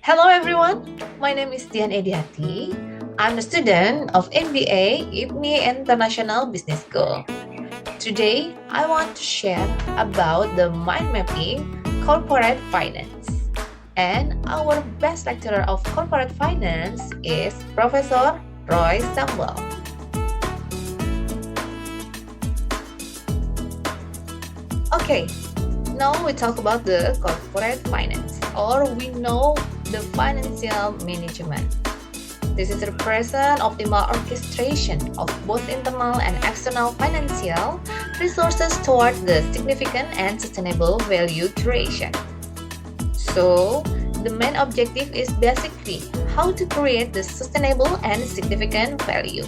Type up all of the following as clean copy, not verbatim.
Hello everyone, my name is Dian Ediati. I'm a student of MBA IPMI International Business School. Today, I want to share about the mind mapping corporate finance. And our best lecturer of corporate finance is Professor Sembel. Okay, now we talk about the corporate finance, or we know the financial management. This is represent optimal orchestration of both internal and external financial resources toward the significant and sustainable value creation. So, the main objective is basically how to create the sustainable and significant value.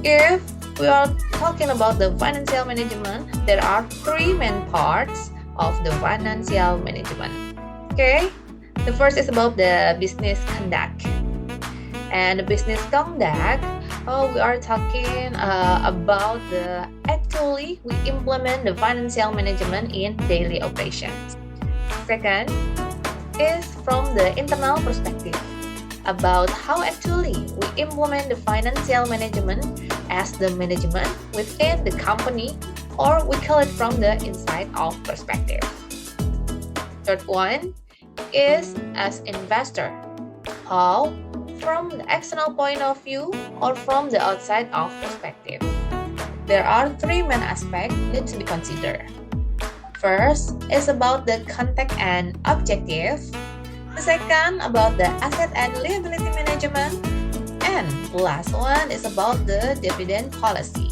If we are talking about the financial management, there are three main parts of the financial management. Okay, the first is about the business conduct. And the business conduct, we are talking about the actually we implement the financial management in daily operations. Second is from the internal perspective, about how actually we implement the financial management as the management within the company, or we call it from the inside of perspective. Third one is as investor, how from the external point of view or from the outside of perspective. There are three main aspects need to be considered. First is about the context and objective. The second about the asset and liability management. And the last one is about the dividend policy.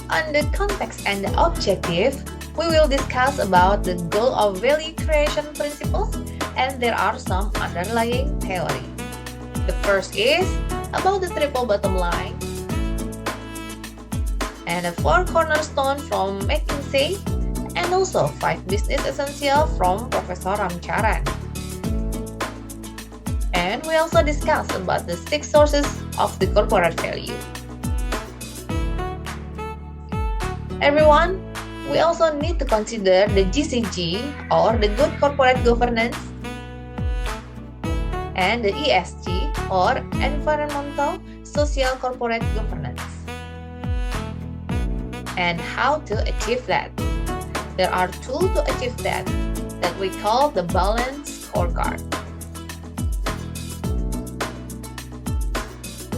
On the context and the objective, we will discuss about the goal of value creation principles, and there are some underlying theory. The first is about the triple bottom line and the four cornerstone from McKinsey, and also 5 business essential from Professor Ramcharan. And we also discuss about the 6 sources of the corporate value. Everyone, we also need to consider the GCG, or the good corporate governance, and the ESG, or environmental social corporate governance, and how to achieve that. There are tools to achieve that we call the balance scorecard.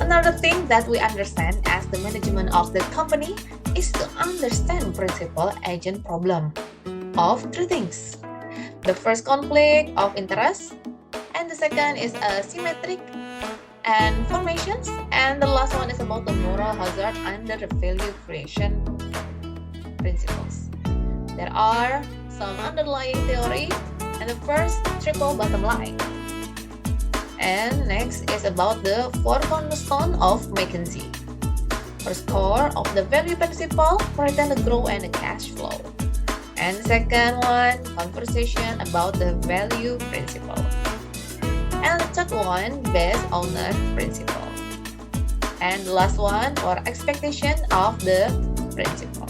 Another thing that we understand as the management of the company is to understand principal agent problem of 3 things. The first, conflict of interest, and the second is asymmetric and formations, and the last one is about the moral hazard under the value creation principles. There are some underlying theory, and the first, triple bottom line. And next is about the 4 cornerstone of McKinsey. First core of the value principle, return the growth and the cash flow. And second one, conversation about the value principle. And the third one, best owner principle. And the last one, for expectation of the principle.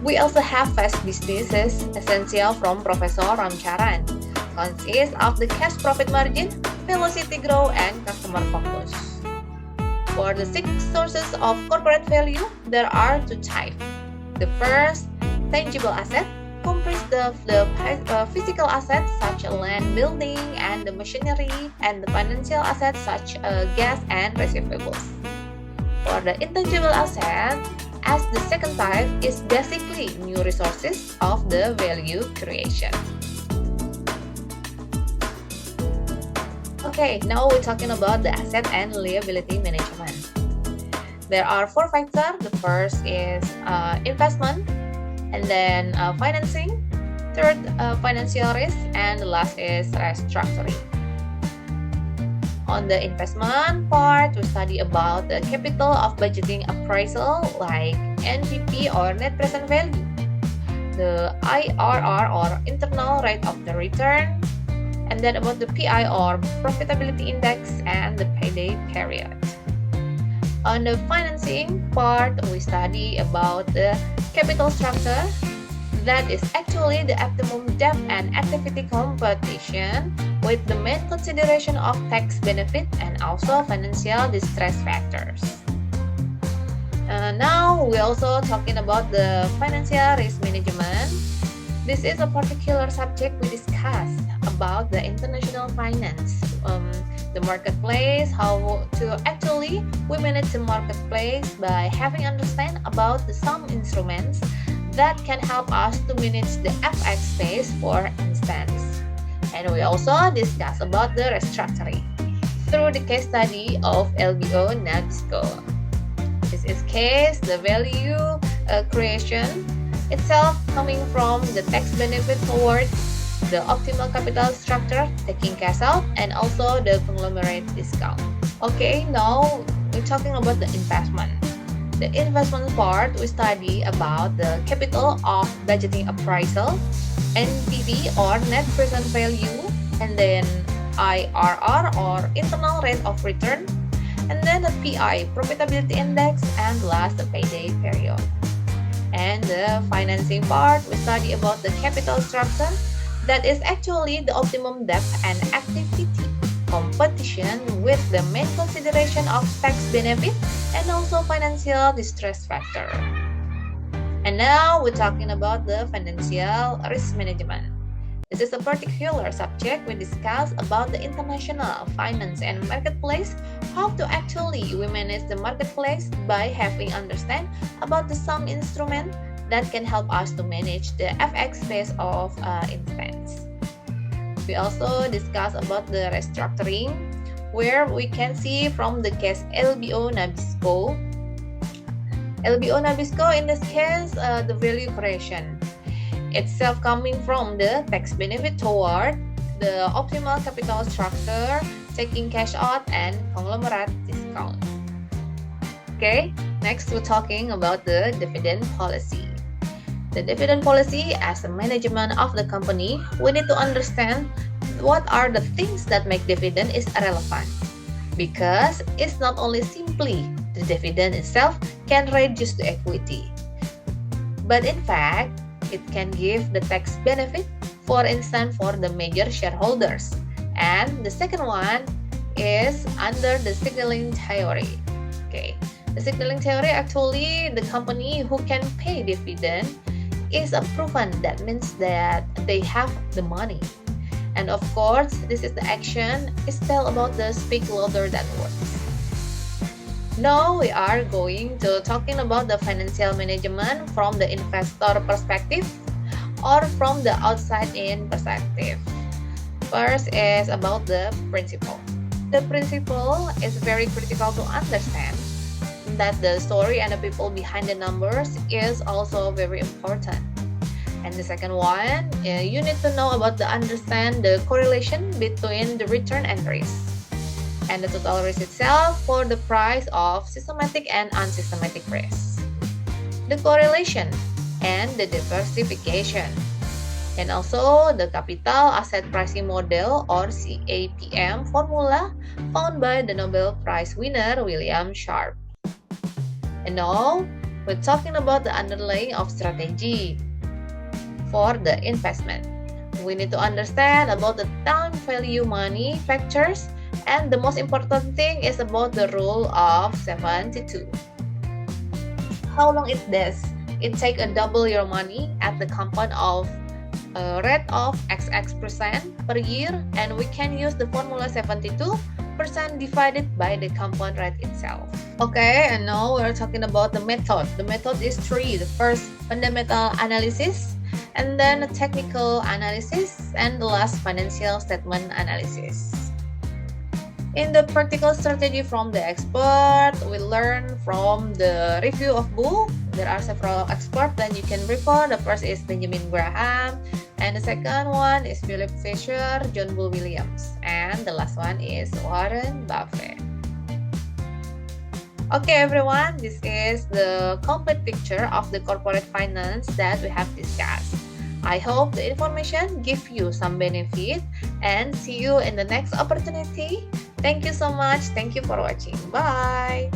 We also have 5 businesses essential from Professor Ramcharan. Consists of the cash profit margin, velocity growth, and customer focus. For the 6 sources of corporate value, there are 2 types. The first, tangible asset, comprise the physical assets such as land, building, and the machinery, and the financial assets such as gas and receivables. For the intangible asset, as the second type, is basically new resources of the value creation. Okay, now we're talking about the asset and liability management. There are 4 factors. The first is investment, and then financing, third, financial risk, and the last is restructuring. On the investment part, we study about the capital of budgeting appraisal like NPV or net present value, the IRR or internal rate of the return, and then about the PI or profitability index, and the payday period. On the financing part, we study about the capital structure, That is actually the optimum debt and activity competition with the main consideration of tax benefit and also financial distress factors. Now we're also talking about the financial risk management. This is a particular subject we discuss about the international finance, the marketplace, how to actually we manage the marketplace by having understand about some instruments that can help us to manage the FX space, for instance. And we also discuss about the restructuring through the case study of LBO Nabisco. This is case the value creation itself coming from the tax benefit toward the optimal capital structure, taking cash out, and also the conglomerate discount. Okay, now we're talking about the investment. The investment part, we study about the capital of budgeting appraisal, NPV or net present value, and then IRR or internal rate of return, and then the PI, profitability index, and last the payday period. And the financing part, we study about the capital structure, that is actually the optimum debt and activity competition with the main consideration of tax benefit and also financial distress factor. And now we're talking about the financial risk management. This is a particular subject we discuss about the international finance and marketplace, how to actually we manage the marketplace by having understand about the some instrument that can help us to manage the FX space of instance. We also discuss about the restructuring, where we can see from the case LBO Nabisco. LBO Nabisco, in this case, the value creation itself coming from the tax benefit toward the optimal capital structure, taking cash out, and conglomerate discount. Okay, next we're talking about the dividend policy. The dividend policy, as a management of the company, we need to understand what are the things that make dividend is relevant, because it's not only simply the dividend itself can reduce the equity, but in fact it can give the tax benefit, for instance, for the major shareholders. And the second one is under the signaling theory. Okay, the signaling theory, actually the company who can pay dividend is a proven, that means that they have the money. And of course, this is the action is tell about the speak louder than words. Now we are going to talking about the financial management from the investor perspective or from the outside in perspective. First is about the principle. The principle is very critical to understand that the story and the people behind the numbers is also very important. And the second one, you need to know about the understand the correlation between the return and risk, and the total risk itself for the price of systematic and unsystematic risk, the correlation and the diversification, and also the capital asset pricing model or CAPM formula found by the Nobel Prize winner William Sharpe. And now we're talking about the underlying of strategy for the investment. We need to understand about the time value money factors, and the most important thing is about the rule of 72. How long it does? It take a double your money at the compound of a rate of XX% per year, and we can use the formula 72% divided by the compound rate itself. Okay, and now we're talking about the method. The method is three. The first, fundamental analysis, and then technical analysis, and the last, financial statement analysis. In the practical strategy from the expert, we learn from the review of book. There are several experts that you can refer. The first is Benjamin Graham, and the second one is Philip Fisher, John Bull Williams, and the last one is Warren Buffett. Okay, everyone, this is the complete picture of the corporate finance that we have discussed. I hope the information give you some benefit, and see you in the next opportunity. Thank you so much. Thank you for watching. Bye.